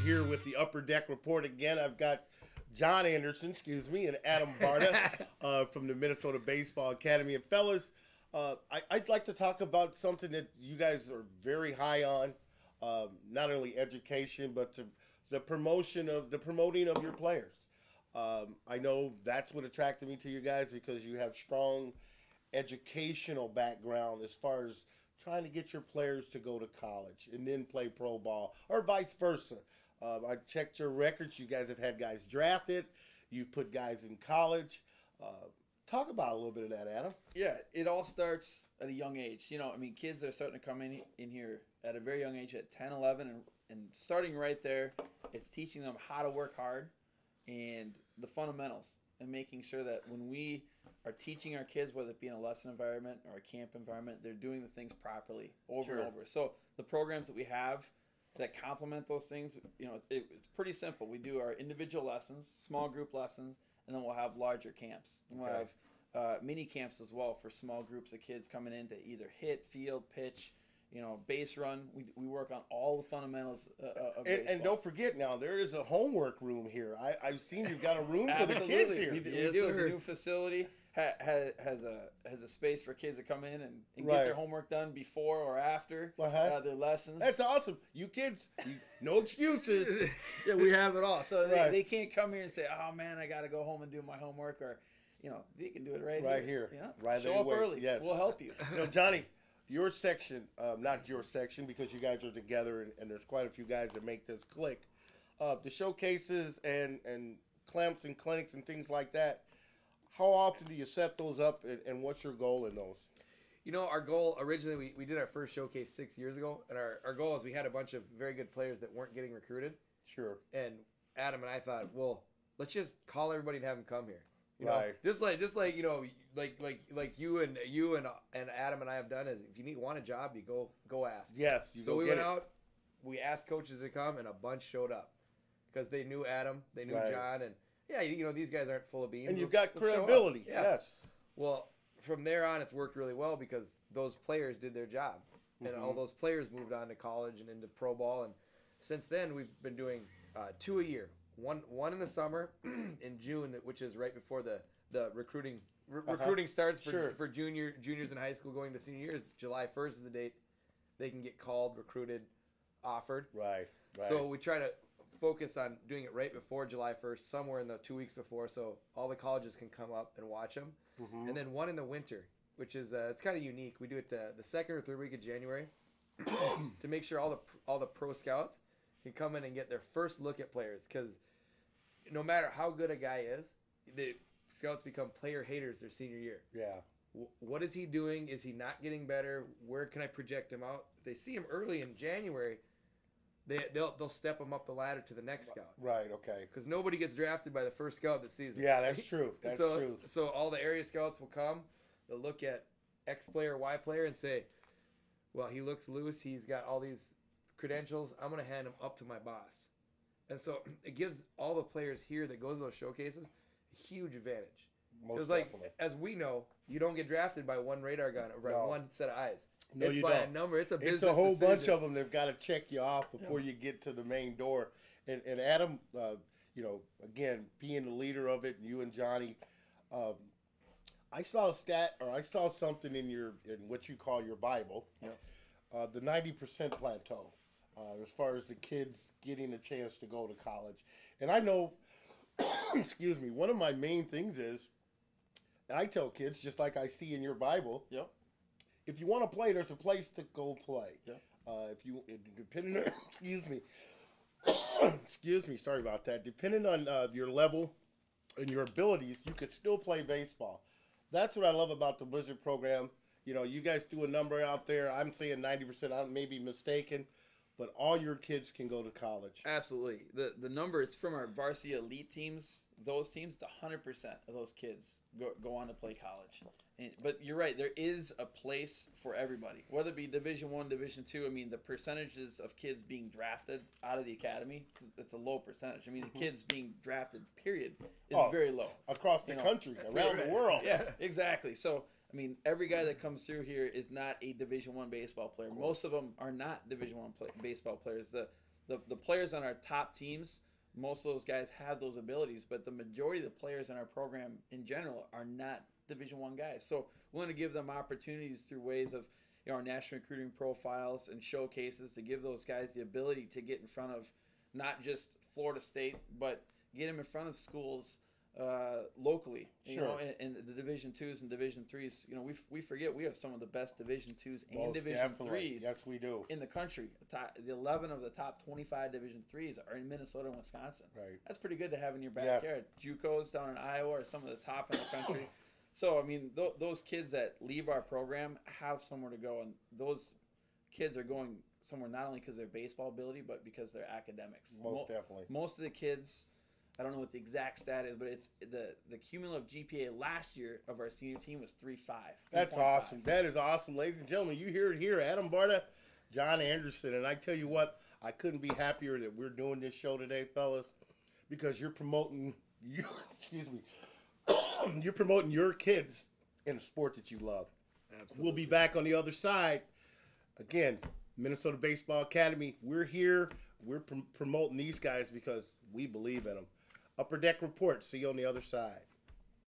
here with the Upper Deck Report again. I've got John Anderson, and Adam Barta from the Minnesota Baseball Academy. And fellas, I'd like to talk about something that you guys are very high on, not only education, but the promoting of your players. I know that's what attracted me to you guys because you have strong educational background as far as trying to get your players to go to college and then play pro ball or vice versa. I checked your records. You guys have had guys drafted. You've put guys in college. Talk about a little bit of that, Adam. Yeah, it all starts at a young age. Kids are starting to come in here at a very young age at 10, 11, and starting right there, it's teaching them how to work hard and the fundamentals and making sure that when we are teaching our kids, whether it be in a lesson environment or a camp environment, they're doing the things properly over and over. So the programs that we have that complement those things, it's pretty simple. We do our individual lessons, small group lessons, and then we'll have larger camps. And we'll have mini camps as well for small groups of kids coming in to either hit, field, pitch, base run. We work on all the fundamentals of baseball. And don't forget now, there is a homework room here. I've seen you've got a room for the kids here. We do. The new facility has a space for kids to come in and get their homework done before or after their lessons. That's awesome. You kids, no excuses. Yeah, we have it all. So they can't come here and say, oh, man, I got to go home and do my homework. Or, they can do it right here. Right Show up early. Yes. We'll help you. Johnny, your section, not your section because you guys are together and there's quite a few guys that make this click. The showcases and clamps and clinics and things like that, how often do you set those up and what's your goal in those? Our goal originally, we did our first showcase 6 years ago, and our goal is we had a bunch of very good players that weren't getting recruited. Sure. And Adam and I thought, well, let's just call everybody and have them come here. Right. Just like like you and Adam and I have done is if you want a job, you go ask. Yes. We went out, we asked coaches to come, and a bunch showed up because they knew Adam, they knew John, and these guys aren't full of beans. And you've got credibility. Yes. Well, from there on, it's worked really well because those players did their job, and all those players moved on to college and into pro ball, and since then we've been doing 2 a year. One in the summer in June, which is right before the recruiting starts for juniors in high school going to senior years. July 1st is the date they can get called, recruited, offered. Right. So we try to focus on doing it right before July 1st, somewhere in the 2 weeks before, so all the colleges can come up and watch them. And then one in the winter, which is it's kind of unique. We do it the second or third week of January to make sure all the pro scouts can come in and get their first look at players, because no matter how good a guy is, the scouts become player haters their senior year. Yeah. What is he doing? Is he not getting better? Where can I project him out? If they see him early in January, they'll step him up the ladder to the next scout. Right. Okay. Because nobody gets drafted by the first scout that sees him. Yeah, that's true. That's true. So all the area scouts will come. They'll look at X player, Y player, and say, "Well, he looks loose. He's got all these credentials. I'm going to hand him up to my boss." And so it gives all the players here that goes to those showcases a huge advantage. Because, as we know, you don't get drafted by one radar gun or by one set of eyes. No, it's you by don't. a number. It's a business It's a whole decision. bunch of them. They've got to check you off before you get to the main door. And Adam, again, being the leader of it, and you and Johnny, I saw a stat, or I saw something in what you call your Bible, the 90% plateau. As far as the kids getting a chance to go to college. And I know, excuse me, one of my main things is, and I tell kids, just like I see in your Bible, if you want to play, there's a place to go play. Depending on, excuse me, sorry about that. Depending on your level and your abilities, you could still play baseball. That's what I love about the Blizzard program. You guys do a number out there. I'm saying 90%. I may be mistaken. But all your kids can go to college. Absolutely. The numbers from our varsity elite teams, those teams, 100% of those kids go on to play college. But you're right. There is a place for everybody, whether it be Division I, Division II. The percentages of kids being drafted out of the academy, it's a low percentage. The kids being drafted, period, is very low. Across the country, around the world. Yeah, exactly. So, every guy that comes through here is not a Division I baseball player. Most of them are not Division I baseball players. The the players on our top teams, most of those guys have those abilities, but the majority of the players in our program in general are not Division I guys. So we want to give them opportunities through ways of our national recruiting profiles and showcases to give those guys the ability to get in front of not just Florida State, but get them in front of schools locally. You know, and the Division IIs and Division IIIs. You know, we forget we have some of the best Division IIs and Most Division definitely. IIIs. Yes, we do. In the country. The 11 of the top 25 Division IIIs are in Minnesota and Wisconsin. Right. That's pretty good to have in your backyard. Yes. JUCOs down in Iowa are some of the top in the country. So, I mean, those kids that leave our program have somewhere to go, and those kids are going somewhere not only because of their baseball ability, but because of their academics. Most definitely. Most of the kids, I don't know what the exact stat is, but it's the cumulative GPA last year of our senior team was 3.5. That's awesome. That is awesome, ladies and gentlemen. You hear it here, Adam Barta, John Anderson, and I tell you what, I couldn't be happier that we're doing this show today, fellas, because you're promoting you. Excuse me. You're promoting your kids in a sport that you love. Absolutely. We'll be back on the other side. Again, Minnesota Baseball Academy, we're here. We're promoting these guys because we believe in them. Upper Deck Report. See you on the other side.